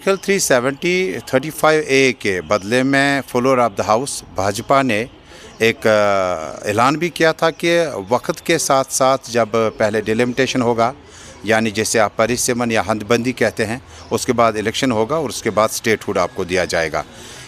Article 370-35A के बदले में floor of the house Bhajpa ने एक ऐलान भी किया था कि वक्त के साथ साथ जब पहले डिलिमिटेशन होगा, यानी जैसे आप परिसीमन या हदबंदी कहते हैं, उसके बाद इलेक्शन होगा और उसके बाद स्टेटहुड आपको दिया जाएगा।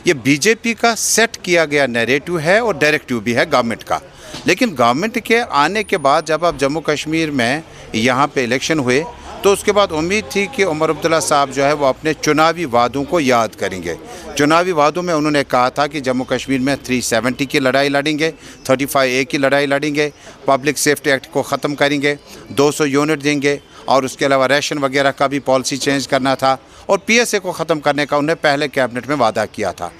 ये बीजेपी का सेट किया गया नैरेटिव है और डायरेक्टिव भी है गवर्नमेंट का। लेकिन गवर्नमेंट के आने के बाद जब आप जम्मू कश्मीर में यहाँ पे इलेक्शन हुए तो उसके बाद उम्मीद थी कि उमर अब्दुल्ला साहब जो है वो अपने चुनावी वादों को याद करेंगे। चुनावी वादों में उन्होंने कहा था कि जम्मू कश्मीर में 370 की लड़ाई लड़ेंगे, 35A की लड़ाई लड़ेंगे, पब्लिक सेफ्टी एक्ट को ख़त्म करेंगे, 200 यूनिट देंगे और उसके अलावा राशन वगैरह का भी पॉलिसी चेंज करना था और PSA को ख़त्म करने का उन्हें पहले कैबिनेट में वादा किया था।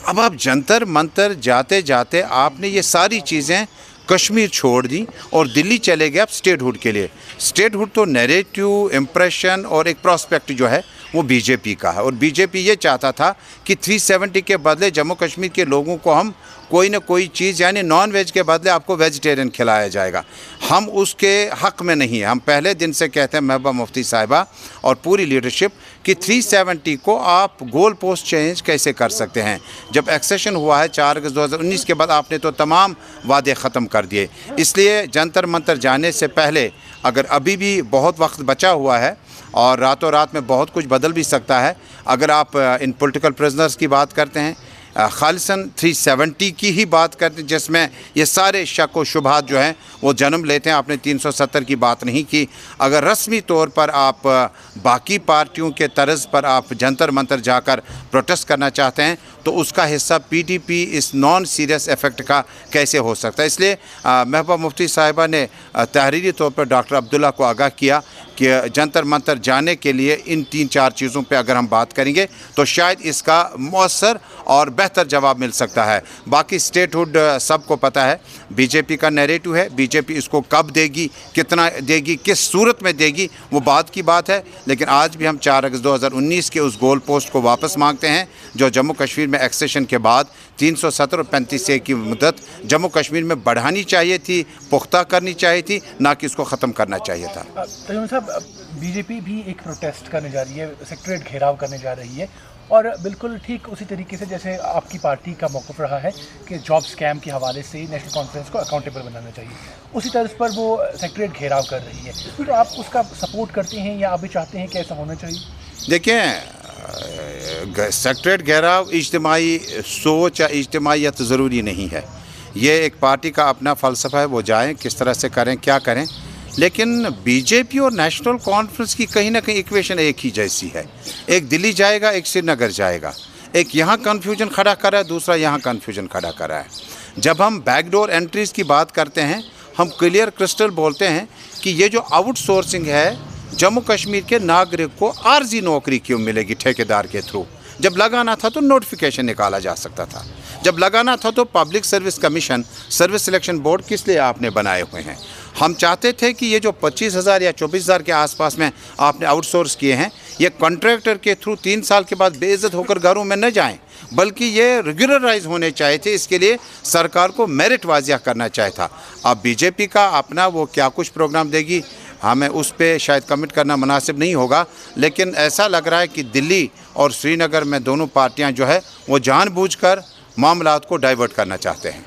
अब आप जंतर मंतर जाते जाते आपने ये सारी चीज़ें कश्मीर छोड़ दी और दिल्ली चले गए आप स्टेटहुड के लिए। स्टेटहुड तो नैरेटिव, इम्प्रेशन और एक प्रॉस्पेक्ट जो है वो बीजेपी का है और बीजेपी ये चाहता था कि 370 के बदले जम्मू कश्मीर के लोगों को हम कोई ना कोई चीज़, यानी नॉन वेज के बदले आपको वेजिटेरियन खिलाया जाएगा। हम उसके हक़ में नहीं हैं। हम पहले दिन से कहते हैं महबूबा मुफ्ती साहिबा और पूरी लीडरशिप कि 370 को आप गोल पोस्ट चेंज कैसे कर सकते हैं। जब एक्सेशन हुआ है 4 अगस्त 2019 के बाद आपने तो तमाम वादे ख़त्म कर दिए। इसलिए जंतर मंतर जाने से पहले अगर अभी भी बहुत वक्त बचा हुआ है और रातों रात में बहुत कुछ बदल भी सकता है। अगर आप इन पॉलिटिकल प्रिजनर्स की बात करते हैं, खालिसन 370 की ही बात करते हैं जिसमें ये सारे शक व शुबहात जो हैं वो जन्म लेते हैं। आपने 370 की बात नहीं की। अगर रस्मी तौर पर आप बाकी पार्टियों के तर्ज पर आप जंतर मंतर जाकर प्रोटेस्ट करना चाहते हैं तो उसका हिस्सा PDP इस नॉन सीरियस इफ़ेक्ट का कैसे हो सकता है। इसलिए महबूबा मुफ्ती साहिबा ने तहरीरी तौर पर डॉक्टर अब्दुल्ला को आगाह किया कि जंतर मंतर जाने के लिए इन 3-4 चीज़ों पे अगर हम बात करेंगे तो शायद इसका मौसर और बेहतर जवाब मिल सकता है। बाकी स्टेटहुड सबको पता है, बीजेपी का नैरेटिव है। बीजेपी इसको कब देगी, कितना देगी, किस सूरत में देगी, वो बात की बात है। लेकिन आज भी हम 4 अगस्त 2019 के उस गोल पोस्ट को वापस मांगते हैं जो जम्मू कश्मीर में एक्सेशन के बाद 370 और 35A की मुद्दत जम्मू कश्मीर में बढ़ानी चाहिए थी, पुख्ता करनी चाहिए थी, ना कि इसको ख़त्म करना चाहिए था। तैयूब साहब, बीजेपी भी एक प्रोटेस्ट करने जा रही है, सेक्रेटरीट घेराव करने जा रही है और बिल्कुल ठीक उसी तरीके से जैसे आपकी पार्टी का मौक़िफ़ रहा है कि जॉब स्कैम के हवाले से नेशनल कॉन्फ्रेंस को अकाउंटेबल बनाना चाहिए, उसी तर्ज पर वो सेक्रेटरीट घेराव कर रही है। तो आप उसका सपोर्ट करते हैं या आप भी चाहते हैं कि ऐसा होना चाहिए? देखिए, सेक्रेटरीट घेराव इज्तिमाई सोच या इज्तिमाइयत ज़रूरी नहीं है। ये एक पार्टी का अपना फ़लसफ़ा है, वो जाएँ किस तरह से करें, क्या करें। लेकिन बीजेपी और नेशनल कॉन्फ्रेंस की कहीं ना कहीं इक्वेशन एक ही जैसी है। एक दिल्ली जाएगा, एक श्रीनगर जाएगा, एक यहाँ कन्फ्यूजन खड़ा कर रहा है, दूसरा यहाँ कन्फ्यूजन खड़ा कर रहा है। जब हम बैकडोर एंट्रीज़ की बात करते हैं, हम क्लियर क्रिस्टल बोलते हैं कि ये जो आउटसोर्सिंग है, जम्मू कश्मीर के नागरिक को आर्जी नौकरी क्यों मिलेगी ठेकेदार के थ्रू। जब लगाना था तो नोटिफिकेशन निकाला जा सकता था। जब लगाना था तो public service commission, service selection board किस लिए आपने बनाए हुए हैं। हम चाहते थे कि ये जो 25,000 या 24,000 के आसपास में आपने आउटसोर्स किए हैं, ये कॉन्ट्रैक्टर के थ्रू 3 साल के बाद बेइज्जत होकर घरों में न जाएं, बल्कि ये रेगुलराइज होने चाहिए थे। इसके लिए सरकार को मेरिट वाजिया करना चाहिए था। अब बीजेपी का अपना वो क्या कुछ प्रोग्राम देगी, हमें उस पर शायद कमिट करना मुनासिब नहीं होगा। लेकिन ऐसा लग रहा है कि दिल्ली और श्रीनगर में दोनों पार्टियां जो है वो जानबूझकर मामलात को डाइवर्ट करना चाहते हैं।